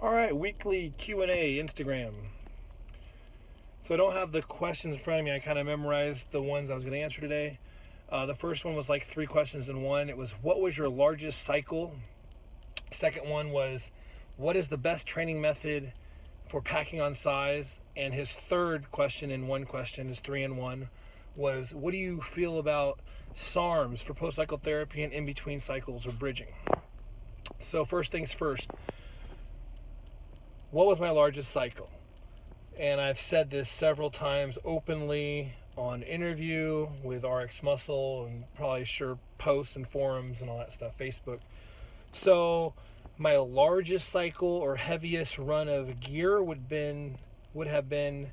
All right, weekly Q&A, Instagram. So I don't have the questions in front of me. I kind of memorized the ones I was going to answer today. The first one was like 3 questions in one. It was, what was your largest cycle? Second one was, what is the best training method for packing on size? And his third question in one question, his 3 in 1, was, what do you feel about SARMs for post-cycle therapy and in-between cycles or bridging? So first things first, what was my largest cycle? And I've said this several times openly on interview with RX Muscle and probably sure posts and forums and all that stuff, Facebook. So my largest cycle or heaviest run of gear would have been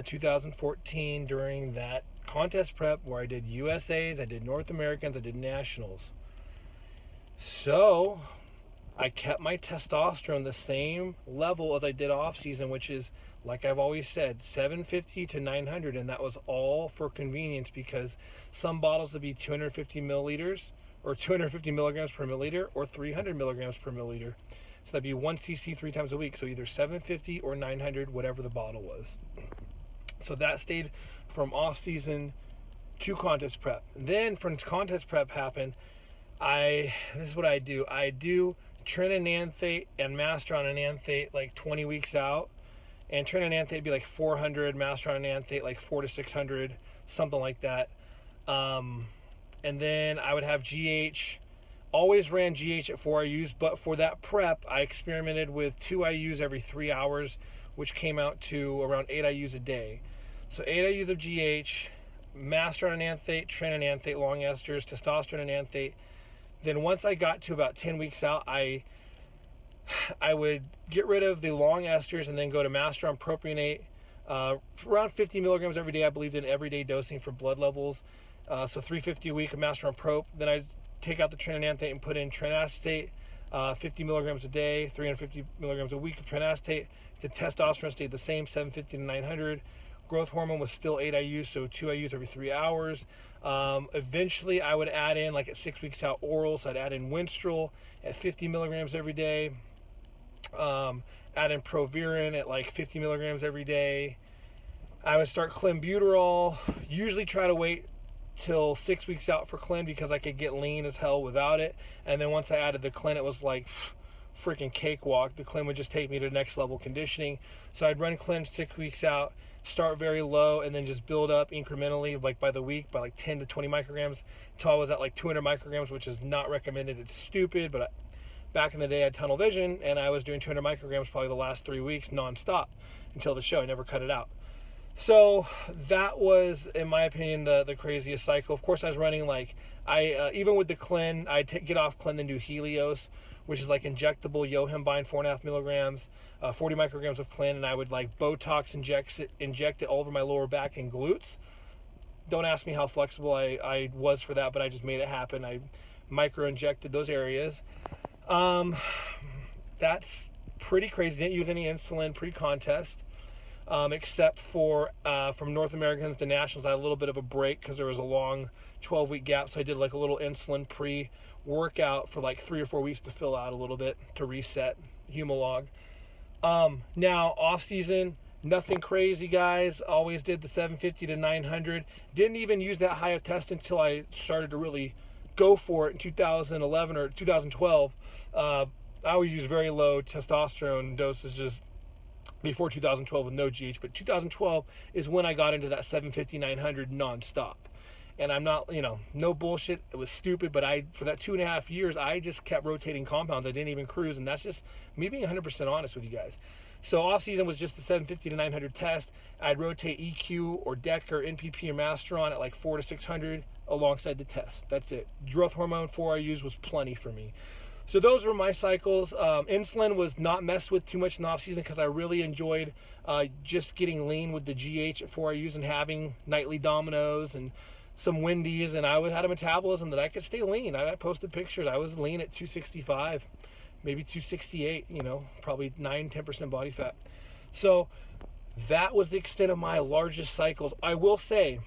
2014 during that contest prep where I did USAs, I did North Americans, I did Nationals. So I kept my testosterone the same level as I did off season, which is, like I've always said, 750 to 900, and that was all for convenience because some bottles would be 250 milliliters or 250 milligrams per milliliter or 300 milligrams per milliliter. So that'd be 1 cc 3 times a week. So either 750 or 900, whatever the bottle was. So that stayed from off season to contest prep. Then when contest prep happened, this is what I do. I do trinanthate and masteronanthate like 20 weeks out, and trinanthate would be like 400, masteronanthate like 400 to 600, something like that. And then I would have GH. Always ran GH at 4 IUs, but for that prep, I experimented with 2 IUs every 3 hours, which came out to around 8 IUs a day. So 8 IUs of GH, masteronanthate, trinanthate, long esters, testosterone anthate. Then once I got to about 10 weeks out, I would get rid of the long esters and then go to masteron propionate, around 50 milligrams every day. I believed in everyday dosing for blood levels. So 350 a week of masteron prop. Then I'd take out the trinanthate and put in trinacetate, 50 milligrams a day, 350 milligrams a week of trinacetate. The testosterone stayed the same, 750 to 900. Growth hormone was still 8 IUs, so 2 IUs every 3 hours. Eventually, I would add in, like at 6 weeks out, oral. So I'd add in Winstrol at 50 milligrams every day. Add in Provirin at like 50 milligrams every day. I would start Clenbuterol. Usually try to wait till 6 weeks out for Clen because I could get lean as hell without it. And then once I added the Clen, it was like freaking cakewalk. The Clen would just take me to next level conditioning. So I'd run Clen 6 weeks out, start very low, and then just build up incrementally, like by the week, by like 10 to 20 micrograms until I was at like 200 micrograms, which is not recommended. It's stupid, but back in the day I had tunnel vision and I was doing 200 micrograms probably the last 3 weeks nonstop until the show. I never cut it out. So that was, in my opinion, the craziest cycle. Of course, I was running like, even with the Clen, I'd get off Clen and do Helios, which is like injectable yohimbine, 4.5 milligrams, 40 micrograms of Clen, and I would like Botox inject it all over my lower back and glutes. Don't ask me how flexible I was for that, but I just made it happen. I micro-injected those areas. That's pretty crazy. Didn't use any insulin pre-contest. Except for from North Americans to Nationals, I had a little bit of a break because there was a long 12-week gap. So I did like a little insulin pre-workout for like 3 or 4 weeks to fill out a little bit to reset Humalog. Now off season, nothing crazy, guys. Always did the 750 to 900. Didn't even use that high of test until I started to really go for it in 2011 or 2012. I always use very low testosterone dosages before 2012 with no GH, but 2012 is when I got into that 750, 900 nonstop. And I'm not, no bullshit. It was stupid, but for that 2.5 years, I just kept rotating compounds. I didn't even cruise, and that's just me being 100% honest with you guys. So off season was just the 750 to 900 test. I'd rotate EQ or DEC or NPP or Masteron at like 400 to 600 alongside the test. That's it. Growth hormone 4 IUs was plenty for me. So those were my cycles. Insulin was not messed with too much in the off season because I really enjoyed just getting lean with the GH at 4 IUs and having nightly dominoes and some Wendy's, and I had a metabolism that I could stay lean. I posted pictures. I was lean at 265, maybe 268, probably 9-10% body fat. So that was the extent of my largest cycles. I will say,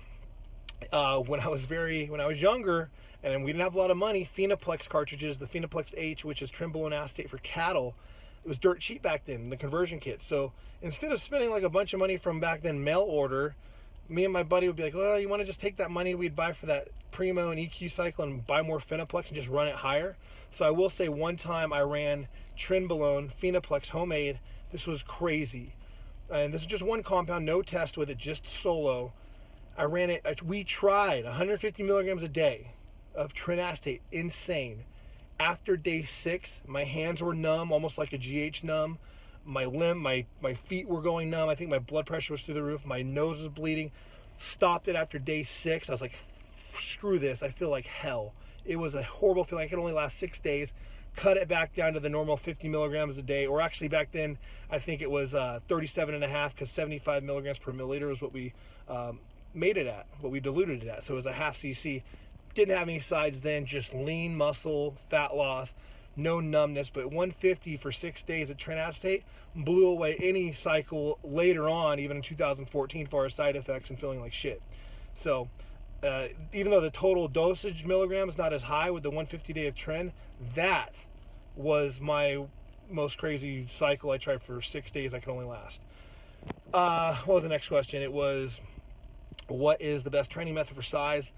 when I was younger, and we didn't have a lot of money, Phenoplex cartridges, the Phenoplex H, which is trenbolone acetate for cattle, it was dirt cheap back then, the conversion kits. So instead of spending like a bunch of money from back then mail order, me and my buddy would be like, well, you want to just take that money we'd buy for that Primo and EQ cycle and buy more Phenoplex and just run it higher. So I will say one time I ran Trenbolone Phenoplex homemade. This was crazy. And this is just one compound, no test with it, just solo. I ran it, we tried 150 milligrams a day of Trenacetate, insane. After day 6, my hands were numb, almost like a GH numb. My feet were going numb. I think my blood pressure was through the roof. My nose was bleeding. Stopped it after day 6. I was like, screw this. I feel like hell. It was a horrible feeling. I could only last 6 days. Cut it back down to the normal 50 milligrams a day, or actually back then, I think it was 37 and a half, because 75 milligrams per milliliter is what we made it at, what we diluted it at. So it was a half cc. Didn't have any sides then, just lean muscle, fat loss, no numbness. But 150 for 6 days of Trenacetate blew away any cycle later on, even in 2014, for our side effects and feeling like shit. So even though the total dosage milligrams not as high with the 150 day of Tren, that was my most crazy cycle I tried for 6 days I could only last. What was the next question? It was, what is the best training method for size?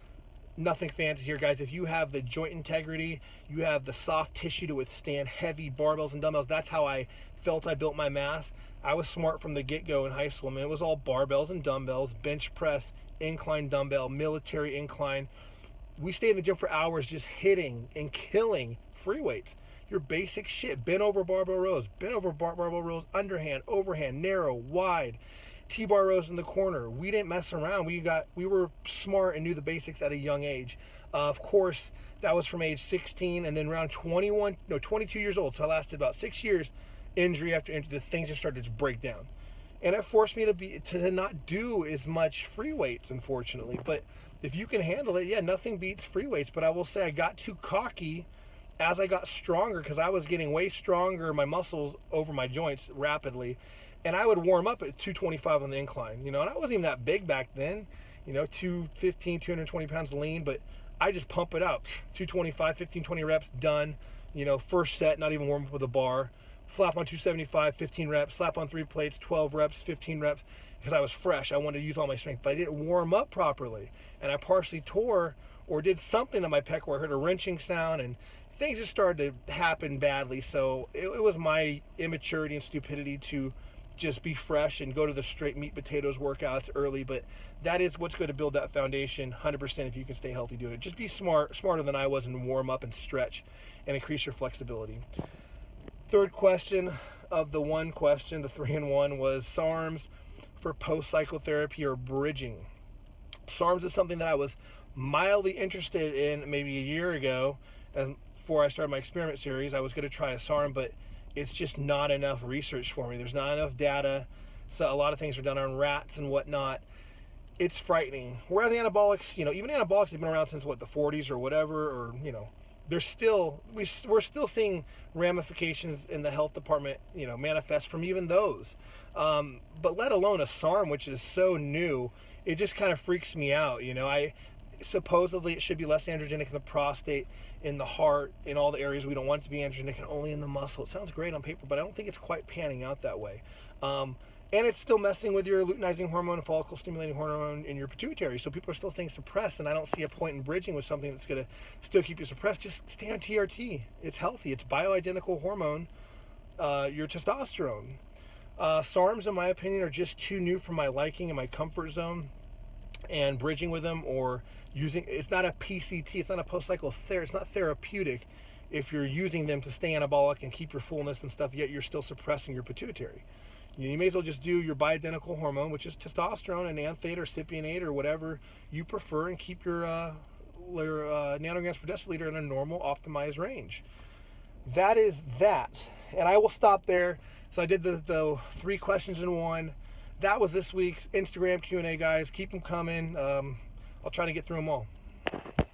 Nothing fancy here, guys. If you have the joint integrity, you have the soft tissue to withstand heavy barbells and dumbbells. That's how I felt I built my mass. I was smart from the get-go in high school. I mean, it was all barbells and dumbbells, bench press, incline dumbbell, military incline. We stayed in the gym for hours just hitting and killing free weights. Your basic shit. Bent over barbell rows, underhand, overhand, narrow, wide. T-bar rows in the corner. We didn't mess around. We were smart and knew the basics at a young age. Of course, that was from age 16, and then around 22 years old. So I lasted about 6 years, injury after injury. The things just started to break down, and it forced me to not do as much free weights, unfortunately. But if you can handle it, yeah, nothing beats free weights. But I will say I got too cocky as I got stronger, because I was getting way stronger, my muscles over my joints rapidly. And I would warm up at 225 on the incline, and I wasn't even that big back then, 215, 220 pounds lean, but I just pump it up, 225, 15, 20 reps, done, first set, not even warm up with a bar, flap on 275, 15 reps, slap on 3 plates, 12 reps, 15 reps, because I was fresh. I wanted to use all my strength, but I didn't warm up properly, and I partially tore or did something to my pec where I heard a wrenching sound, and things just started to happen badly. So it was my immaturity and stupidity to just be fresh and go to the straight meat potatoes workouts early. But that is what's going to build that foundation 100% if you can stay healthy doing it. Just be smarter than I was, and warm up and stretch and increase your flexibility. Third question of the 3-in-1 was SARMs for post-cycle therapy or bridging. SARMs is something that I was mildly interested in maybe a year ago, and before I started my experiment series. I was going to try a SARM, but it's just not enough research for me. There's not enough data. So a lot of things are done on rats and whatnot. It's frightening. Whereas the anabolics, even anabolics have been around since the 40s or whatever, or we're still seeing ramifications in the health department, manifest from even those. But let alone a SARM, which is so new, it just kind of freaks me out. Supposedly it should be less androgenic in the prostate, in the heart, in all the areas we don't want it to be androgenic, and only in the muscle. It sounds great on paper, but I don't think it's quite panning out that way. And it's still messing with your luteinizing hormone, follicle stimulating hormone in your pituitary. So people are still staying suppressed, and I don't see a point in bridging with something that's going to still keep you suppressed. Just stay on TRT. It's healthy. It's bioidentical hormone, your testosterone. SARMs, in my opinion, are just too new for my liking and my comfort zone. And bridging with them or it's not a PCT, it's not a post-cycle therapy, it's not therapeutic if you're using them to stay anabolic and keep your fullness and stuff, yet you're still suppressing your pituitary. You may as well just do your bioidentical hormone, which is testosterone, and anthate or cypionate or whatever you prefer, and keep your nanograms per deciliter in a normal optimized range. That is that. And I will stop there. So I did the 3 questions in one. That was this week's Instagram Q&A, guys. Keep them coming. I'll try to get through them all.